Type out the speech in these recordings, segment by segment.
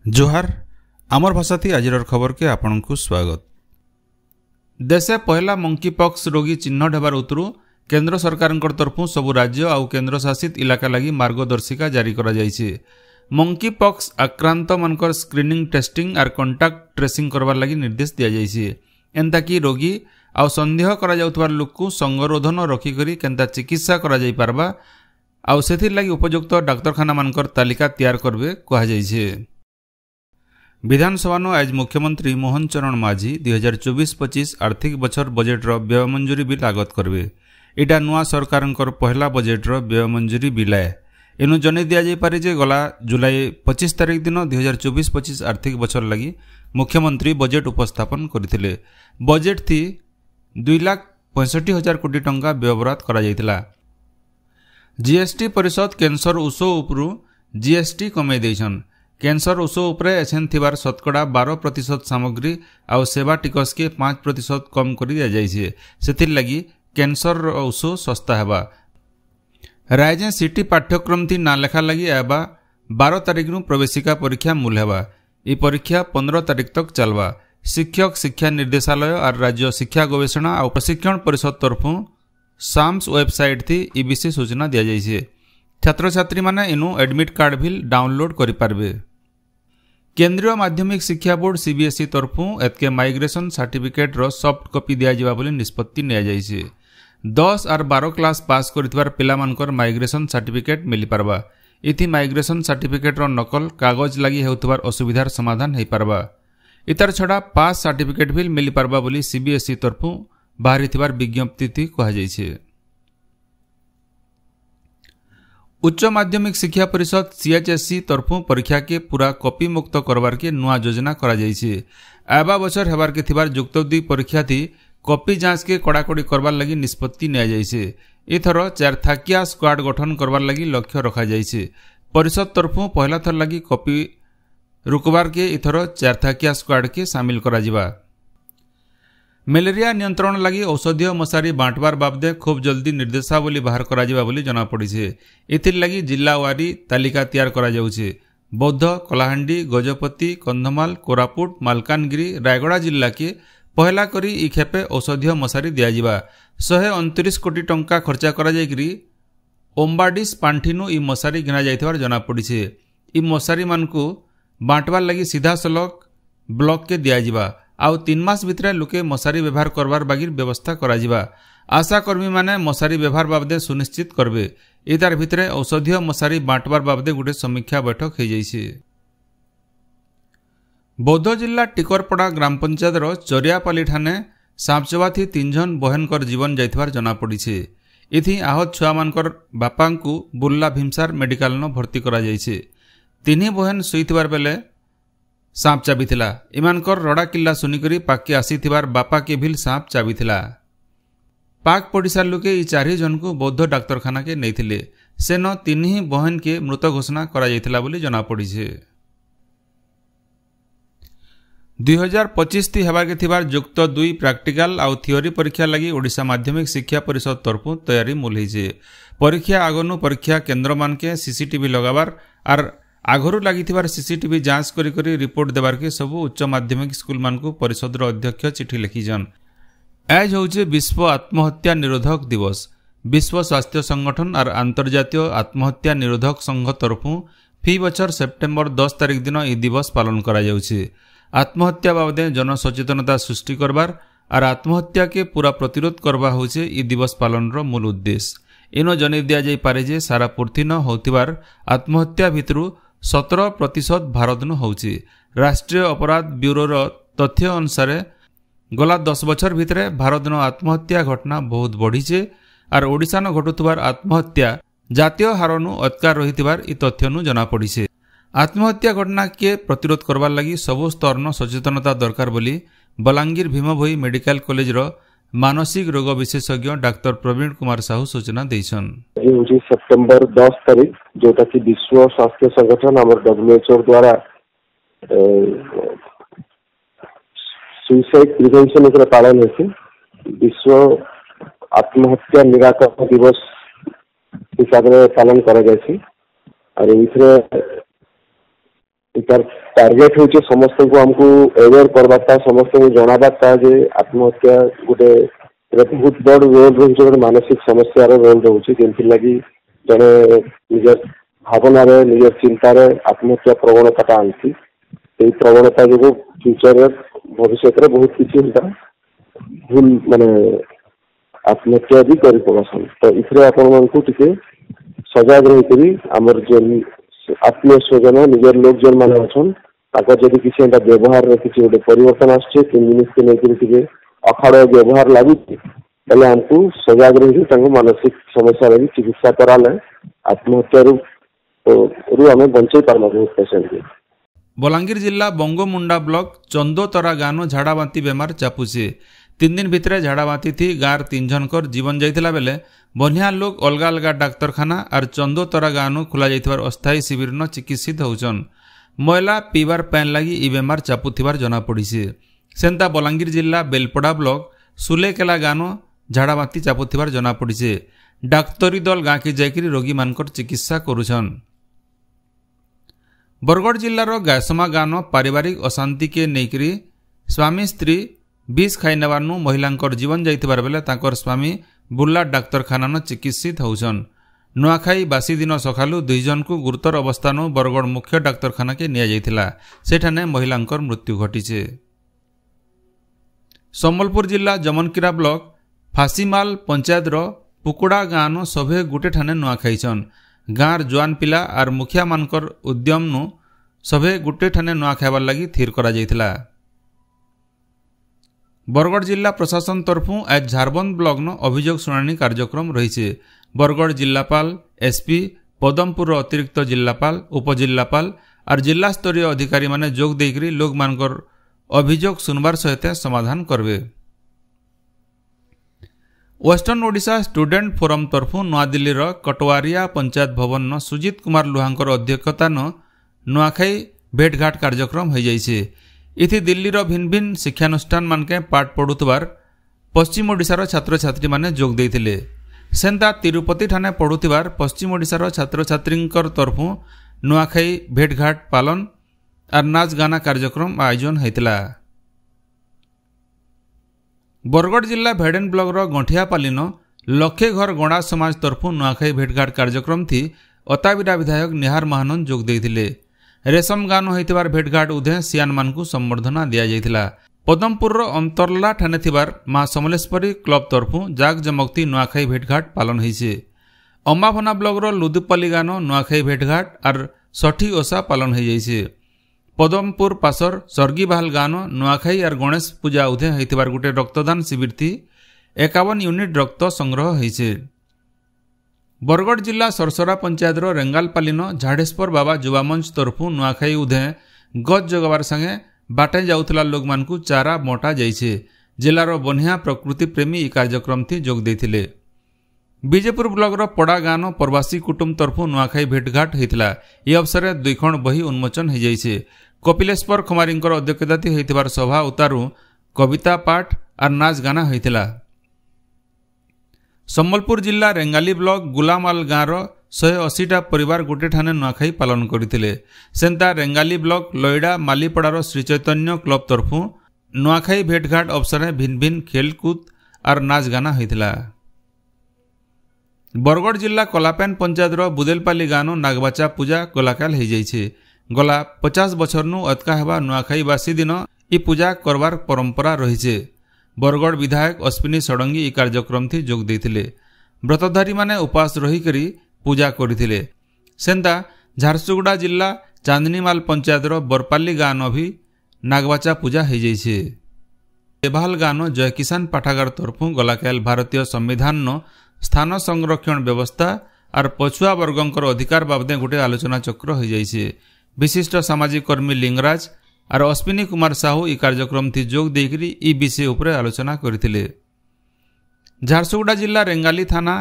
जोहार आमर भाषा थी आज खबर के आपण को स्वागत। देशे पहला मंकी पॉक्स रोगी चिन्हट हेबार उतरू केंद्र सरकार तरफु सबु राज्य आउ केंद्र शासित इलाका लगी मार्गदर्शिका जारी करा जायछि। मंकी पॉक्स आक्रांत मनकर स्क्रीनिंग टेस्टिंग आर कांटेक्ट ट्रेसिंग करबार लगी निर्देश दिया जायछि। एंता कि रोगी आउ संदेह करा जाउतबार लोक को संगरोधन रखी करी केंता चिकित्सा करा जाय पारबा आउ सेथिर लगी उपयुक्त डाक्तरखाना मनकर तालिका तैयार करबे कहा जायछि। विधानसभा आज मुख्यमंत्री मोहन चरण माझी 2024-25 आर्थिक बछर बजेट व्यय मंजूरी बिल आगत करबे। इटा नुआ सरकार पहला बजेट व्यय मंजूरी बिल है। एनु जन दि जापे जे गला जुलाई 25 तारिख दिन 2024-25 आर्थिक बछर लगी मुख्यमंत्री बजेट उपस्थापन करथिले। बजेट थी 2,65,000 कोटी टंका व्ययबराद करा जायतिला। जीएसटी परिषद कैंसर ଔଷଧ उपरू जीएसटी कमे देछन। कैंसर ଔଷଧ उपरे एछन थिबार शतकड़ा 12% सामग्री आउ सेवा टिकस के 5% कम कर दिया जाइए। सेथिर लगी कैंसर ଔଷଧ सस्ता हेबा। रायजे सिटी पाठ्यक्रम थी ना लेखा लगी एबा 12 तारिख नु प्रवेशिका परीक्षा मूल हेबा। ई परीक्षा 15 तारिख तक चलवा। शिक्षक शिक्षा निर्देशालय और राज्य शिक्षा गवेषणा और प्रशिक्षण परिषद तरफु साम्स वेबसाइट थी ईबीसी सूचना दिया जाइए। छात्र छात्री माने इनु एडमिट कार्ड भी डाउनलोड करि पारबे। केंद्रीय माध्यमिक शिक्षा बोर्ड सीबीएसई तरफु एतके माइग्रेशन सर्टिफिकेट रो सॉफ्ट कॉपी दिया जिबा बोली निष्पत्ति निया जाइए। 10 और 12 क्लास पास करितबार पिला मानकर माइग्रेशन सर्टिफिकेट मिली पारबा। इथि माइग्रेशन सर्टिफिकेट रो नकल कागज लगी हेउतबार असुविधार समाधान हेई पारबा। इतर छडा पास सर्टिफिकेट भी मिली पारबा बोली सीबीएसई तरफु बाहरी थिबार विज्ञप्ति थी कहा जाइए। उच्च माध्यमिक शिक्षा परिषद सीएचएससी तरफु परीक्षा के पूरा कॉपी मुक्त करवार के नुआ योजना करा जाइए। आबा बछर हेबार के थिबार युक्त 2 परीक्षा थी कॉपी जांच के कड़ाकड़ी करवार लगी निष्पत्ति निया जाइए। एथर 4 थाकिया स्क्वाड गठन करवार लगी लक्ष्य रखा जाइए। परिषद तरफु पहला थर लगी कॉपी रुकबार के इथर 4 थाकिया स्क्वाड के सामिल करा जिबा। मलेरिया नियंत्रण लगी औषधीय मशारी बांटवार बाबदे खूब जल्दी निर्देशावली बाहर करा जिबा बोली जना पड़िছে। एथिर लगी जिल्लावारी तालिका तैयार करा जाउছে। बौद्ध कलाहांडी गजपति कंधमाल कोरापुट मालकानगिरी रायगड़ा जिल्ला के पहला करी ई खेपे औषधीय मशारी दिया जिबा। 129 कोटी टंका खर्चा करा जायकरी ओम्बाडिस पांठिनु ई मशारी गिना जायथिबार जना पड़िছে। ई मशारी मानकु बांटवार लगी सीधा सलक ब्लॉक के दिया जिबा आउ 3 मास भितरे लोके मशारी व्यवहार करवार बागिर व्यवस्था करा जिबा। आशा कर्मी माने मशारी व्यवहार बाबदे सुनिश्चित करबे। एतार भितरे औषधीय मशारी बांटवार बाबदे गुटे समीक्षा बैठक हो जाइए। बौद्ध जिला टिकरपड़ा ग्राम पंचायत चरियापाली ठाने सांपचवा थी 3 जन बहनकर जीवन जाइथिबार जना पड़िছে। इथि आहत छुआ मानकर बापा को बुर्ला भीमसार मेडिकल न भर्ती करा जाइছে। 3 बहन सुईथिबार बेले सांप चाबिथिला। इमानकर रड़ा किल्ला सुनिकरी पाके आसीथिबार बापा के भी सांप चाबिथिला। पाक पड़िसा लोके ई 4 जन को बौद्ध डाक्तरखाना के नैथिले। सेन 3 बहन के मृत घोषणा करा जायथिला बोली जना पड़िছে। 2025 थी हेबार के थिबार युक्त 2 प्रैक्टिकल आउ थियोरी परीक्षा लगी ओडिशा माध्यमिक शिक्षा परिषद तरफु तैयारी मूल होइছে। परीक्षा आगनु परीक्षा केंद्र मान के सीसीटीवी लगाबार आर आगरू लगी सीसीटीवी जांच करी रिपोर्ट देवार के सबु उच्च माध्यमिक स्कूल मान को परिषद अध्यक्ष चिठी लिखिजन। आज होचे विश्व आत्महत्या निरोधक दिवस। विश्व स्वास्थ्य संगठन और अंतर्जातीय आत्महत्या निरोधक संघ तरफु फी बछर सेप्टेम्बर 10 तारिख दिन ई दिवस पालन करा जाउছে। आत्महत्या बाबदे जन सचेतनता सृष्टि करबार और आत्महत्या के पूरा प्रतिरोध करबा होचे ई दिवस पालन रो मूल उद्देश्य। एनो जने दिया जाय पारे जे सारा पृथ्वी न होतिबार आत्महत्या भितरु 17% भारत न होउछि। राष्ट्रीय अपराध ब्यूरो रो तथ्य अनुसार गला 10 बछर भितरे भारत न आत्महत्या घटना बहुत बढ़ीছে और ओडिशा न घटुतबार आत्महत्या जातीय हारनु अटका रहितबार ई तथ्य नु जना पड़िছে। आत्महत्या घटना के प्रतिरोध करबार लगी सबो स्तर न सचेतनता दरकार बोली बलांगीर भीमभोई मेडिकल कॉलेज रो मानसिक रोग विशेषज्ञ डॉक्टर प्रवीण कुमार साहू सूचना देछन। सेप्टेम्बर 10 तारिख जोटा कि विश्व स्वास्थ्य संगठन आम WHO द्वारा सुसाइड प्रिवेंशन उपरे पालन होछि। विश्व आत्महत्या निराकरण दिवस हिसाब से पालन करा जायछि। और इथरे 1 मास भितर 2 प्रैक्टिकल 2 थियोरी परीक्षा लगी ओडिशा माध्यमिक शिक्षा परिषद तरफु तैयारी मूल होइছে। परीक्षा आगनु परीक्षा केंद्र मान के सीसीटीवी लगाबार आर आगरू लगी सीधा सलक ब्लॉक के दिया जिबा। परीक्षा मानकु बांटवार लगी 4 थाकिया स्क्वाड गठन करवार लगी लक्ष्य रखा जायछि। तार टार्गेट होचे समस्त को हमको अवेयर करबाता समस्त को जणाबाता जे आत्महत्या गोटे बहुत बड़ रोल रोचे मानसिक समस्या रोल रोचे जेंति लगी जने निज भावना रे निज चिंता रे आत्महत्या प्रवणता आनती ए प्रवणता जो फ्यूचर भविष्य रे बहुत किछि भूल माने आत्महत्या भी करि पड़सन तो इथरे आपण मानकु टिके सजाग रही करी हमर जे आत्मीय स्वजन निजर लोक जन मान अछन ताको जदि किछि एटा व्यवहार रे किछि गोटे परिवर्तन आछे कि जिनिस के लेकर टिके अखाड़ व्यवहार लागु तले हमकु सजाग रही तांको मानसिक समस्या रे चिकित्सा कराले आत्महत्या रु हमें बंचै पारमा बहुत पेशेंट के। बलांगीर जिला बंगोमुंडा ब्लॉक चंदोतरा गानो झाड़ाबांती बेमार चापुचे 3 दिन भितर झाड़ाबांती थी गाँव 3 जनकर जीवन जाइतिला बेले बनिया लोग अलग अलग डाक्तरखाना और चंदोतरा गानो खोला जाइथिबार अस्थायी शिविर न चिकित्सित होउछन। मैला पीबार पैन लगी इ बेमार चापुथिबार जना पड़िছে। सेंता बलांगीर जिला बेलपड़ा ब्लॉक सुलेकेला गानो झाड़ाबांती चापुथिबार जना पड़िছে। डाक्तरी दल गाँ के जाइकरी रोगी मानकर चिकित्सा करुछन। बरगढ़ जिलार गायसमा गानो पारिवारिक अशांति के नेकरी स्वामी स्त्री विष खाई नेबारनु महिलांकर जीवन जाइथिबार बेले तांकर स्वामी बुर्ला डाक्तरखाना न चिकित्सित होउछन। नुआखाई बासी दिन सकालू 2 जन को गुरुतर अवस्थानु बरगढ़ मुख्य डाक्तरखाना के निया जाइथिला सेठाने महिलांकर मृत्यु घटिছে। सम्बलपुर जिला जमनकीरा ब्लॉक फासीमाल पंचायत रो पुकुड़ा गाँव सभे गुटे ठाने नुआखाईछन। गाँर जुआन पिला आर मुखिया मानकर उद्यम नु सभे गुटे ठाने नुआ खाइबार लगी थीर करा जाइथिला। बरगढ़ जिला प्रशासन तरफु आज झारबंद ब्लॉक न अभियोग शुणाणी कार्यक्रम रही। बरगढ़ जिलापाल एसपी पदमपुर अतिरिक्त जिलापाल उपजिलापाल और जिला स्तरीय अधिकारी माने जोग देकरी लोग मानकर अभियोग सुनबार सहित समाधान करबे। वेस्टर्न ओडिशा स्टूडेंट फोरम तरफु नआदिल्ली कटवारिया पंचायत भवन न सुजीत कुमार लुहांकर अध्यक्षता न नुआखाई भेटघाट कार्यक्रम हो जाइए। इथि दिल्ली भिन्न भिन्न शिक्षानुष्ठान मानके पाठ पढ़ुवार पश्चिम ओडिशार छात्र छात्री माने जोग देइथिले। सेंता तिरुपति ठाने पढ़ुवार पश्चिम ओडिशार छात्र छात्री तरफु नुआखाई भेटघाट पालन और नाच गाना कार्यक्रम आयोजन होइतिला। बरगढ़ जिला भेडेन ब्लॉक रो गंठियापालीन लक्षे घर गणा समाज तरफु नुआखाई भेटघाट कार्यक्रम थी अताबिरा विधायक निहार महानंद जोग देइथिले। रेशम गानो होइतिबार भेटघाट उधे सियान मानकु संबर्धना दिया जाइथिला। पदमपुर रो अंतरला ठाने थिबार मां समलेश्वरी क्लब तरफु जाग जमकती नुआखाई भेटघाट पालन होइছে। अम्बाभना ब्लॉक रो लुदुपल्ली गानो नुआखाई भेटघाट और षठी ओसा पालन हो जाइছে। पदमपुर पासर सर्गीबाहाल गानो नुआखाई और गणेश पूजा उधे होइतिबार गुटे रक्तदान शिविर थी 51 यूनिट रक्त संग्रह होइছে। बरगढ़ जिला सरसरा पंचायत रेंगालपालीन झाड़ेश्वर बाबा युवा मंच तरफु नुआखाई उधे गज जगवार संगे बाटे जाउथला लोग मानकु चारा मोटा जाइছে। जिलार बनिया प्रकृति प्रेमी इ कार्यक्रम थी जोग देइथिले। विजयपुर ब्लॉक रो पड़ा गानो प्रवासी कुटुंब तरफु नुआखाई भेटघाट होइतिला। इ अवसर 2 खंड बही उन्मोचन हो जाइছে। कपिलेश्वर खमारींकर अध्यक्षता होइतिबार सभा उतारू कविता पाठ और नाच गाना होइतिला। सम्बलपुर जिला रेंगाली ब्लॉक गुलामाल गाँव 180टा परिवार गोटे ठाने नुआखाई पालन करथिले। Santa Rengali block लयडा मालीपड़ार Shri Chaitanya club तरफु Nuakhai भेटघाट अवसर भिन्न भिन्न खेलकूद और नाच गाना होइतिला। बरगढ़ जिला कलापेन पंचायत बुदेलपाली गानो नागबाचा पूजा गलाकाल हो जाइए। गला 50 बछर नु अतका हेबा नुआखाई बासी दिन इ पूजा करवार परंपरा रही। बरगढ़ विधायक अश्विनी षडंगी इ कार्यक्रम थी जोग देइथिले। व्रतधारी माने उपास रही करी पूजा करथिले। सेंता झारसुगुड़ा जिला चांदनीमाल पंचायत बरपाली गानो भी नागबाचा पूजा हो जाइए। देभाल गानो जय किसान पाठागार तरफु गलाकाल भारतीय संविधान न स्थान संरक्षण व्यवस्था और पछुआ वर्गंकर अधिकार बाबदे गोटे आलोचना चक्र हो जाइए। विशिष्ट सामाजिक कर्मी लिंगराज और अश्विनी कुमार साहू इ कार्यक्रम थी जोग देकरी इ विषय उपरे आलोचना करथिले। झारसुगुड़ा जिला रेंगाली थाना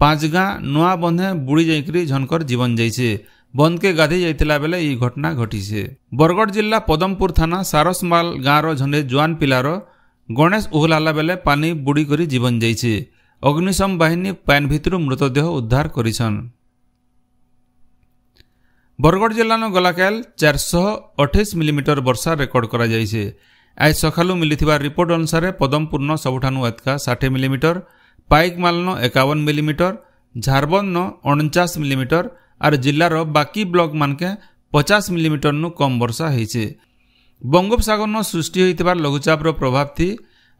5 गाँ नुआ बंधे बुड़ी जाइकरी झनकर जीवन जाइए। बंद के गाधे जाइतिला बेले इ घटना घटिছে। बरगढ़ जिला पदमपुर थाना सारसमाल गाँव झंडे जुआन पिलार गणेश उहलाला बेले पानी बुड़ी करी जीवन जाइए। अग्निशम बाहिनी पैन भितरु मृतदेह उद्धार करिछन। बरगढ़ जिल्लानो गलाकाल 428 मिलीमीटर वर्षा रेकर्ड करा जाइछे। आज सकालू मिलिथिबा रिपोर्ट अनुसार पदमपुरनो सबुठानु अधिका 60 मिलीमीटर, पाइकमालनो 51 मिलीमीटर, झारबंदनो 49 मिलीमीटर और जिल्लार बाकी ब्लॉक मानके 50 मिलीमीटर नु कम वर्षा होइछे। बंगोपसागर सृष्टि होइतिबा लघुचापर प्रभाव थी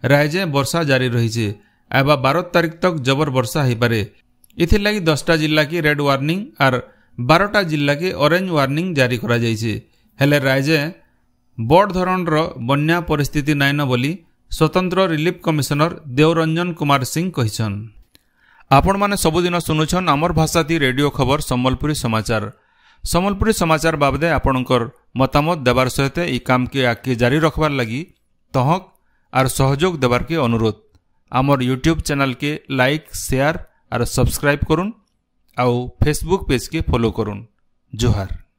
रायजे वर्षा जारी रहिछे। एबा 12 तारीख तक जबर वर्षा हो पारे। इथिर लगी 10टा जिल्ला की रेड वार्निंग और 12टा जिल्ला की ऑरेंज वार्निंग जारी करा जाइछे। हेले रायजे बड़ धरणर बन्या परिस्थिति नाइन बोली स्वतंत्र रिलीफ कमिशनर देवरंजन कुमार सिंह कहिछन। आपण माने सबुदिन सुनुछन आमर भाषाती रेडियो खबर सम्बलपुरी समाचार। सम्बलपुरी समाचार बाबदे आपणकर मतामत देवार सहित ई काम के आगे जारी रखबार लगी तहक और सहयोग देवार के अनुरोध। आमर यूट्यूब चैनल के लाइक शेयर और सब्सक्राइब करुन आउ फेसबुक पेज के फॉलो करुन। जोहार।